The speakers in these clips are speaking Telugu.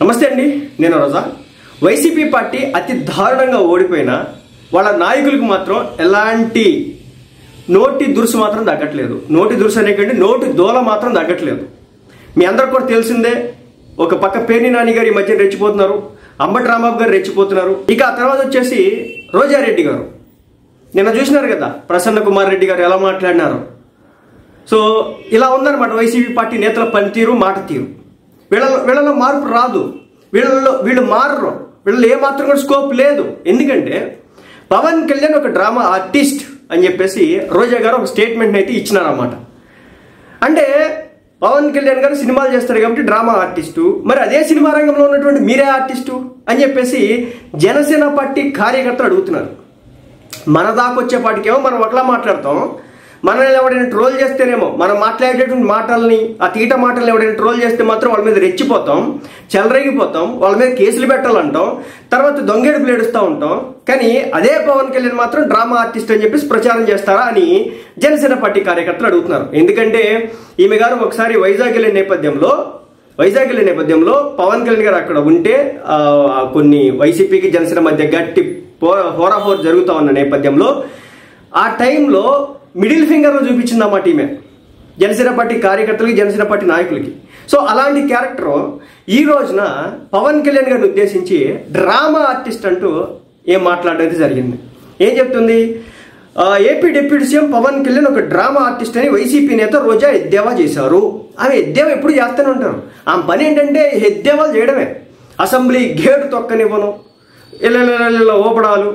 నమస్తే అండి, నేను రోజా. వైసీపీ పార్టీ అతి దారుణంగా ఓడిపోయిన వాళ్ళ నాయకులకు మాత్రం ఎలాంటి నోటి దురుసు మాత్రం తగ్గట్లేదు. నోటి దురుసు అనేకండి నోటి దోల మాత్రం తగ్గట్లేదు. మీ అందరికి కూడా తెలిసిందే, ఒక పక్క పేర్ని నాని గారు ఈ మధ్య రెచ్చిపోతున్నారు, అంబటి రాంబాబు గారు రెచ్చిపోతున్నారు. ఇక ఆ తర్వాత వచ్చేసి రోజారెడ్డి గారు నిన్న చూసినారు కదా, ప్రసన్న కుమార్ రెడ్డి గారు ఎలా మాట్లాడినారు. సో ఇలా ఉందన్నమాట వైసీపీ పార్టీ నేతల పనితీరు, మాట తీరు. వీళ్ళలో మార్పు రాదు, వీళ్ళు మారరు, వీళ్ళలో ఏమాత్రం కూడా స్కోప్ లేదు. ఎందుకంటే పవన్ కళ్యాణ్ ఒక డ్రామా ఆర్టిస్ట్ అని చెప్పేసి రోజా గారు ఒక స్టేట్మెంట్ అయితే ఇచ్చినారన్నమాట. అంటే పవన్ కళ్యాణ్ గారు సినిమాలు చేస్తారు కాబట్టి డ్రామా ఆర్టిస్టు, మరి అదే సినిమా రంగంలో ఉన్నటువంటి మీరే ఆర్టిస్టు అని చెప్పేసి జనసేన పార్టీ కార్యకర్తలు అడుగుతున్నారు. మన దాకొచ్చేపాటికేమో మనం ఒకలా మాట్లాడతాం, మనల్ని ఎవడైనా ట్రోల్ చేస్తేనేమో మనం మాట్లాడేటువంటి మాటల్ని, ఆ తీట మాటల్ని ఎవడైనా ట్రోల్ చేస్తే మాత్రం వాళ్ళ మీద రెచ్చిపోతాం, చెలరేగిపోతాం, వాళ్ళ మీద కేసులు పెట్టాలంటాం, తర్వాత దొంగేడుపులు ఏడుస్తూ ఉంటాం. కానీ అదే పవన్ కళ్యాణ్ మాత్రం డ్రామా ఆర్టిస్ట్ అని చెప్పేసి ప్రచారం చేస్తారా అని జనసేన పార్టీ కార్యకర్తలు అడుగుతున్నారు. ఎందుకంటే ఈమె గారు ఒకసారి వైజాగ్ వెళ్ళే నేపథ్యంలో పవన్ కళ్యాణ్ గారు అక్కడ ఉంటే కొన్ని వైసీపీకి జనసేన మధ్య గట్టి హోరాహోర్ జరుగుతూ ఉన్న నేపథ్యంలో ఆ టైంలో మిడిల్ ఫింగర్ చూపించిందన్నమాట ఈమె జనసేన పార్టీ కార్యకర్తలకి, జనసేన పార్టీ నాయకులకి. సో అలాంటి క్యారెక్టర్ ఈ రోజున పవన్ కళ్యాణ్ గారిని ఉద్దేశించి డ్రామా ఆర్టిస్ట్ అంటూ ఏం మాట్లాడడం జరిగింది. ఏం చెప్తుంది, AP deputy CM Pawan Kalyan ఒక డ్రామా ఆర్టిస్ట్ అని వైసీపీ నేత రోజా ఎద్దేవా చేశారు. ఆమె ఎద్దేవా ఎప్పుడు చేస్తూనే ఉంటారు. ఆమె పని ఏంటంటే ఎద్దేవాలు చేయడమే. అసెంబ్లీ గేటు తొక్కనివ్వను, ఇలా ఓపడాలు,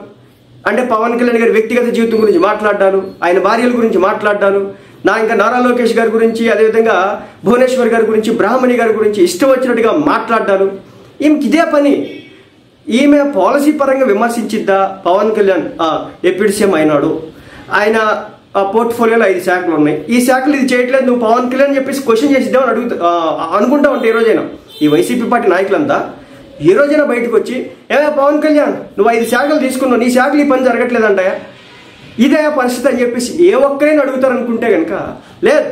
అంటే పవన్ కళ్యాణ్ గారి వ్యక్తిగత జీవితం గురించి మాట్లాడాను, ఆయన భార్యల గురించి మాట్లాడాను, ఇంకా నారా లోకేష్ గారి గురించి, అదేవిధంగా భువనేశ్వర్ గారి గురించి, బ్రాహ్మణి గారి గురించి ఇష్టం వచ్చినట్టుగా మాట్లాడాను. ఈమెకి ఇదే పని. ఈమె పాలసీ పరంగా విమర్శించిద్దా పవన్ కళ్యాణ్ డిప్యూటీ సీఎం అయినాడు, ఆయన పోర్ట్ఫోలియోలో 5 శాఖలు ఉన్నాయి, ఈ శాఖలు ఇది చేయట్లేదు, నువ్వు పవన్ కళ్యాణ్ చెప్పేసి క్వశ్చన్ చేసిద్దామని అనుకుంటా ఉంటే ఈ రోజైనా ఈ వైసీపీ పార్టీ నాయకులంతా ఈ రోజైనా బయటకు వచ్చి, పవన్ కళ్యాణ్ నువ్వు 5 శాఖలు తీసుకున్నావు, నీ శాఖలు ఈ పని జరగట్లేదంటాయా, ఇదే పరిస్థితి అని చెప్పేసి ఏ ఒక్కరైనా అడుగుతారు అనుకుంటే కనుక లేదు.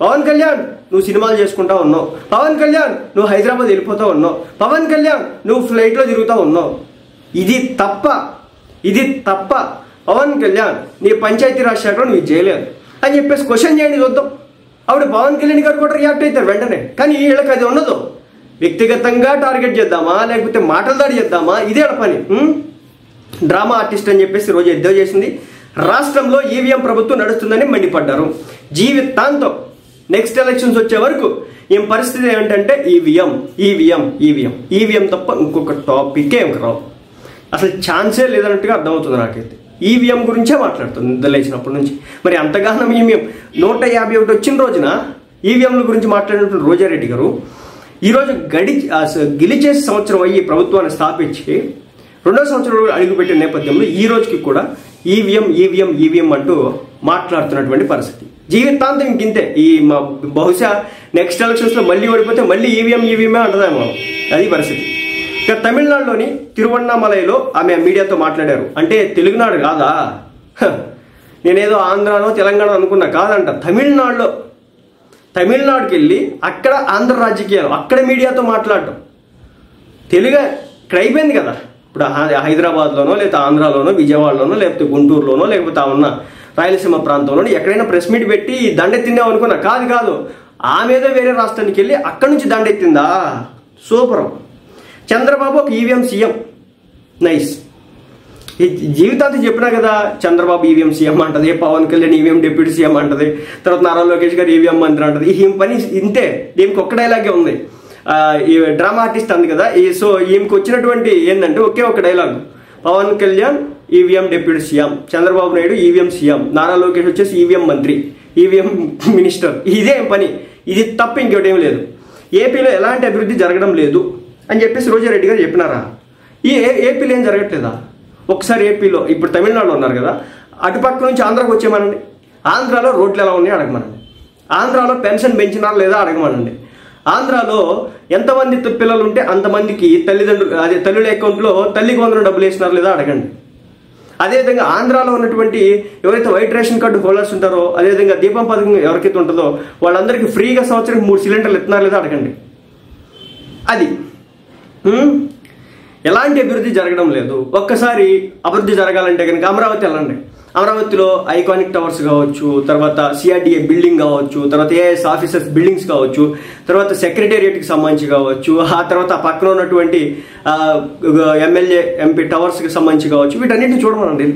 పవన్ కళ్యాణ్ నువ్వు సినిమాలు చేసుకుంటా ఉన్నావు, పవన్ కళ్యాణ్ నువ్వు హైదరాబాద్ వెళ్ళిపోతూ ఉన్నావు, పవన్ కళ్యాణ్ నువ్వు ఫ్లైట్లో తిరుగుతూ ఉన్నావు, ఇది తప్ప పవన్ కళ్యాణ్ నీ పంచాయతీరాజ్ శాఖలో నువ్వు చేయలేదు అని చెప్పేసి క్వశ్చన్ చేయండి, చూద్దాం. అప్పుడు పవన్ కళ్యాణ్ గారు కూడా రియాక్ట్ అవుతారు వెంటనే. కానీ వీళ్ళకి అది ఉండదు. వ్యక్తిగతంగా టార్గెట్ చేద్దామా, లేకపోతే మాటల దాడి చేద్దామా, ఇదే పని. డ్రామా ఆర్టిస్ట్ అని చెప్పేసి రోజు ఎద్దేవా చేసింది. రాష్ట్రంలో ఈవీఎం ప్రభుత్వం నడుస్తుందని మండిపడ్డారు. జీవితాంతం నెక్స్ట్ ఎలక్షన్స్ వచ్చే వరకు ఏం పరిస్థితి ఏంటంటే ఈవీఎం తప్ప ఇంకొక టాపికే ఏం రావు, అసలు ఛాన్సే లేదన్నట్టుగా అర్థమవుతుంది నాకైతే. ఈవీఎం గురించే మాట్లాడుతుంది నిద్రలేచినప్పటి నుంచి. మరి అంతగానం ఈవీఎం 151 వచ్చిన రోజున ఈవీఎంల గురించి మాట్లాడినటువంటి రోజారెడ్డి గారు ఈరోజు గెలిచేసి సంవత్సరం అయ్యి ప్రభుత్వాన్ని స్థాపించి 2వ సంవత్సరంలో అడుగుపెట్టిన నేపథ్యంలో ఈ రోజుకి కూడా ఈవీఎం అంటూ మాట్లాడుతున్నటువంటి పరిస్థితి. జీవితాంతం ఇంకింతే. బహుశా నెక్స్ట్ ఎలక్షన్స్లో మళ్ళీ ఓడిపోతే మళ్ళీ ఈవీఎం అంటదేమో, అది పరిస్థితి. ఇక తమిళనాడులోని తిరువన్నామలైలో ఆమె మీడియాతో మాట్లాడారు. అంటే తెలుగునాడు కాదా, నేనేదో ఆంధ్రానో తెలంగాణ అనుకున్నా, కాదంట. తమిళనాడుకి వెళ్ళి అక్కడ ఆంధ్ర రాజకీయాలు, అక్కడ మీడియాతో మాట్లాడటం. తెలుగు ఇక్కడ అయిపోయింది కదా. ఇప్పుడు హైదరాబాద్లోనో, లేకపోతే ఆంధ్రాలోనో, విజయవాడలోనో, లేకపోతే గుంటూరులోనో, లేకపోతే ఉన్న రాయలసీమ ప్రాంతంలోనో ఎక్కడైనా ప్రెస్ మీట్ పెట్టి దండెత్తిందాం అనుకున్నా, కాదు. ఆమెదో వేరే రాష్ట్రానికి వెళ్ళి అక్కడి నుంచి దండెత్తిందా, సూపరం. చంద్రబాబు ఒక ఈవీఎం సీఎం, నైస్. జీవితాంతం చెప్పినా కదా, చంద్రబాబు ఈవీఎం సీఎం అంటది, Pawan Kalyan EVM deputy CM అంటది, తర్వాత నారా లోకేష్ గారు ఈవీఎం మంత్రి అంటది. ఈ పని ఇంతే. దీనికి ఒక్క డైలాగే ఉంది. ఈ డ్రామా ఆర్టిస్ట్ అంది కదా, సో ఈమెకి వచ్చినటువంటి ఏంటంటే ఒకే ఒక dialogue, Pawan Kalyan EVM deputy CM, Chandrababu Naidu EVM CM, Nara Lokesh వచ్చేసి ఈవీఎం మంత్రి, ఈవీఎం మినిస్టర్. ఇదే పని, ఇది తప్ప ఇంకోటి ఏం లేదు. ఏపీలో ఎలాంటి అభివృద్ధి జరగడం లేదు అని చెప్పేసి రోజారెడ్డి గారు చెప్పినారా? ఏపీలో ఏం జరగట్లేదా? ఒకసారి ఏపీలో, ఇప్పుడు తమిళనాడులో ఉన్నారు కదా, అటుపక్క నుంచి ఆంధ్రాకి వచ్చేమనండి. ఆంధ్రాలో రోడ్లు ఎలా ఉన్నాయో అడగమనండి, ఆంధ్రాలో పెన్షన్ పెంచినారా లేదా అడగమనండి, ఆంధ్రాలో ఎంతమంది పిల్లలు ఉంటే అంతమందికి తల్లుల అకౌంట్లో తల్లికి 100 డబ్బులు వేసినారు లేదా అడగండి. అదేవిధంగా ఆంధ్రాలో ఉన్నటువంటి ఎవరైతే వైట్ రేషన్ కార్డు హోల్డర్స్ ఉంటారో, అదేవిధంగా దీపం పథకం ఎవరికైతే ఉంటుందో వాళ్ళందరికీ ఫ్రీగా సంవత్సరానికి 3 సిలిండర్లు ఇస్తున్నారు లేదా అడగండి. అది ఎలాంటి అభివృద్ధి జరగడం లేదు. ఒక్కసారి అభివృద్ధి జరగాలంటే కనుక అమరావతి వెళ్ళండి. అమరావతిలో ఐకానిక్ టవర్స్ కావచ్చు, తర్వాత సిఆర్డిఏ బిల్డింగ్ కావచ్చు, తర్వాత ఏఎస్ ఆఫీసర్స్ బిల్డింగ్స్ కావచ్చు, తర్వాత సెక్రటేరియట్కి సంబంధించి కావచ్చు, ఆ తర్వాత పక్కన ఉన్నటువంటి ఎమ్మెల్యే ఎంపీ టవర్స్కి సంబంధించి కావచ్చు, వీటన్నిటిని చూడమనండి.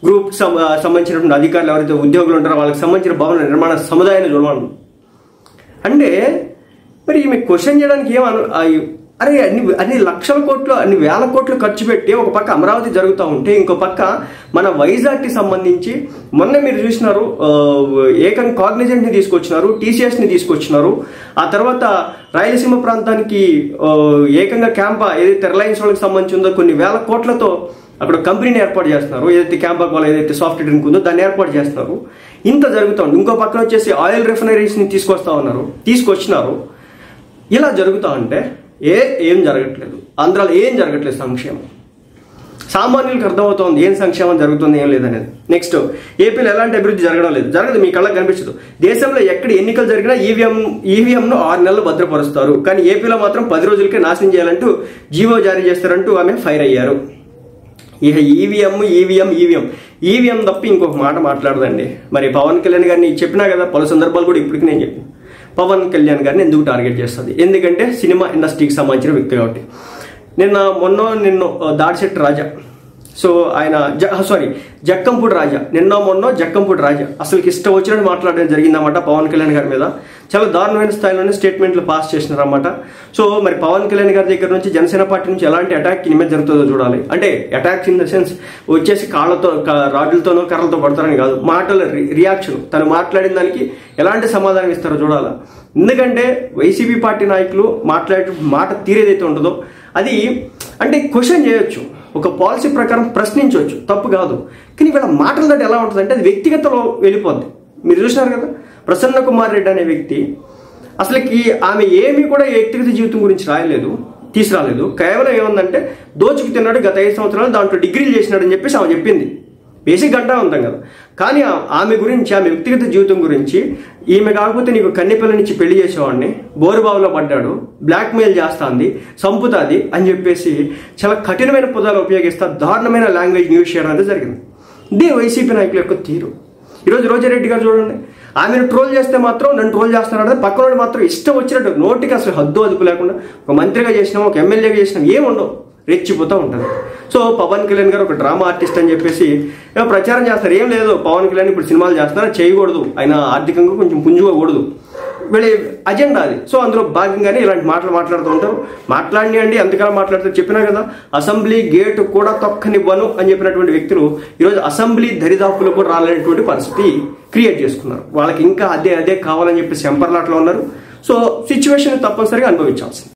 గ్రూప్కి సంబంధించినటువంటి అధికారులు ఎవరైతే ఉద్యోగులు ఉంటారో వాళ్ళకి సంబంధించిన భవన నిర్మాణ సముదాయాన్ని చూడమను. అంటే మరి ఈమె క్వశ్చన్ చేయడానికి అరే అన్ని లక్షల కోట్లు, అన్ని వేల కోట్లు ఖర్చు పెట్టి ఒక పక్క అమరావతి జరుగుతూ ఉంటే ఇంకో పక్క మన వైజాగ్కి సంబంధించి మొన్న మీరు చూసినారు, ఏకంగా కాగ్నిజెంట్ని తీసుకొచ్చినారు, టీసీఎస్ని తీసుకొచ్చినారు. ఆ తర్వాత రాయలసీమ ప్రాంతానికి ఏకంగా క్యాంపా ఏదైతే రిలయన్స్ వాళ్ళకి సంబంధించి ఉందో కొన్ని వేల కోట్లతో అక్కడ కంపెనీని ఏర్పాటు చేస్తున్నారు. ఏదైతే క్యాంపా వాళ్ళ ఏదైతే సాఫ్ట్ డ్రింక్ ఉందో దాన్ని ఏర్పాటు చేస్తున్నారు. ఇంత జరుగుతూ ఉంది. ఇంకో పక్కన వచ్చేసి ఆయిల్ రిఫైనరీస్ని తీసుకొచ్చినారు. ఇలా జరుగుతూ ఉంటే ఏం జరగట్లేదు. ఆంధ్రాలో ఏం జరగట్లేదు. సంక్షేమం సామాన్యులకు అర్థమవుతోంది ఏం సంక్షేమం జరుగుతుంది, ఏం లేదనేది. నెక్స్ట్, ఏపీలో ఎలాంటి అభివృద్ధి జరగదు. మీ కళ్ళకి కనిపించదు. దేశంలో ఎక్కడ ఎన్నికలు జరిగినా ఈవీఎంను 6 నెలలు భద్రపరుస్తారు, కానీ ఏపీలో మాత్రం 10 రోజులకే నాశనం చేయాలంటూ జీవో జారీ చేస్తారంటూ ఆమె ఫైర్ అయ్యారు. ఇక ఈవీఎం తప్ప ఇంకొక మాట మాట్లాడదండి. మరి పవన్ కళ్యాణ్ గారిని చెప్పినా కదా, పలు సందర్భాలు కూడా ఇప్పటికి నేను చెప్పాను. పవన్ కళ్యాణ్ గారిని ఎందుకు టార్గెట్ చేస్తుంది? ఎందుకంటే సినిమా ఇండస్ట్రీకి సంబంధించిన వ్యక్తి కాబట్టి. నిన్న దాడిశెట్టి రాజా, సో ఆయన జక్కంపూడి రాజా, జక్కంపూడి రాజా అసలుకి ఇష్టం వచ్చినట్టు మాట్లాడడం జరిగిందన్నమాట పవన్ కళ్యాణ్ గారి మీద. చాలా దారుణమైన స్థాయిలోనే స్టేట్మెంట్లు పాస్ చేసినారన్నమాట. సో మరి పవన్ కళ్యాణ్ గారి దగ్గర నుంచి జనసేన పార్టీ నుంచి ఎలాంటి అటాక్ ఇని మీద జరుగుతుందో చూడాలి. అంటే అటాక్స్ ఇన్ ద సెన్స్ వచ్చేసి కాళ్ళతో, రాడ్లతోనో కర్రలతో పడతారని కాదు, మాటల రియాక్షన్, తను మాట్లాడిన దానికి ఎలాంటి సమాధానం ఇస్తారో చూడాలా. ఎందుకంటే వైసీపీ పార్టీ నాయకులు మాట్లాడే మాట తీరేదైతే ఉంటుందో అది అంటే క్వశ్చన్ చేయొచ్చు, ఒక పాలసీ ప్రకారం ప్రశ్నించవచ్చు, తప్పు కాదు. కానీ వీళ్ళ మాటల దాటి ఎలా ఉంటుంది అంటే అది వ్యక్తిగతలో వెళ్ళిపోద్ది. మీరు చూసినారు కదా, ప్రసన్న కుమార్ రెడ్డి అనే వ్యక్తి అసలుకి ఆమె ఏమీ కూడా వ్యక్తిగత జీవితం గురించి తీసుకురాలేదు. కేవలం ఏముందంటే దోచుకు తిన్నాడు, గత 5 సంవత్సరాలు దాంట్లో డిగ్రీలు చేసినాడని చెప్పేసి ఆమె చెప్పింది. బేసిక్ గంటా ఉంటాం కదా. కానీ ఆమె గురించి, ఆమె వ్యక్తిగత జీవితం గురించి, ఈమె కాకపోతే నీకు కన్నెపిల్లనిచ్చి పెళ్లి చేసేవాడిని, బోరుబావులో పడ్డాడు, బ్లాక్మెయిల్ చేస్తాంది, సంపుతాది అని చెప్పేసి చాలా కఠినమైన పదాలు ఉపయోగిస్తా దారుణమైన లాంగ్వేజ్ యూజ్ చేయడం అనేది జరిగింది. ఇదే వైసీపీ నాయకుల యొక్క తీరు. ఈరోజు రోజారెడ్డి గారు చూడండి, ఆమెను ట్రోల్ చేస్తే మాత్రం నన్ను ట్రోల్ చేస్తున్నాడు, పక్కన మాత్రం ఇష్టం వచ్చినట్టు నోటికి అసలు హద్దు అదుపు లేకుండా ఒక మంత్రిగా చేసినాం, ఒక ఎమ్మెల్యేగా చేసినాం, ఏముండవు, రెచ్చిపోతూ ఉంటుంది. సో పవన్ కళ్యాణ్ గారు ఒక డ్రామా ఆర్టిస్ట్ అని చెప్పేసి ప్రచారం చేస్తారు. ఏం లేదు, పవన్ కళ్యాణ్ ఇప్పుడు సినిమాలు చేస్తున్నారు, చేయకూడదు, ఆయన ఆర్థికంగా కొంచెం పుంజుకోకూడదు, వీళ్ళ అజెండా అది. సో అందులో భాగంగానే ఇలాంటి మాటలు మాట్లాడుతూ ఉంటారు. మాట్లాడినండి ఎంతకాలం మాట్లాడుతూ చెప్పినా కదా, అసెంబ్లీ గేటు కూడా తొక్కనివ్వను అని చెప్పినటువంటి వ్యక్తులు ఈరోజు అసెంబ్లీ దరిదాపులు కూడా రాలేనటువంటి పరిస్థితి క్రియేట్ చేసుకున్నారు. వాళ్ళకి ఇంకా అదే కావాలని చెప్పి సెంపర్లాట్లో ఉన్నారు. సో సిచ్యువేషన్ తప్పనిసరిగా అనుభవించాల్సింది.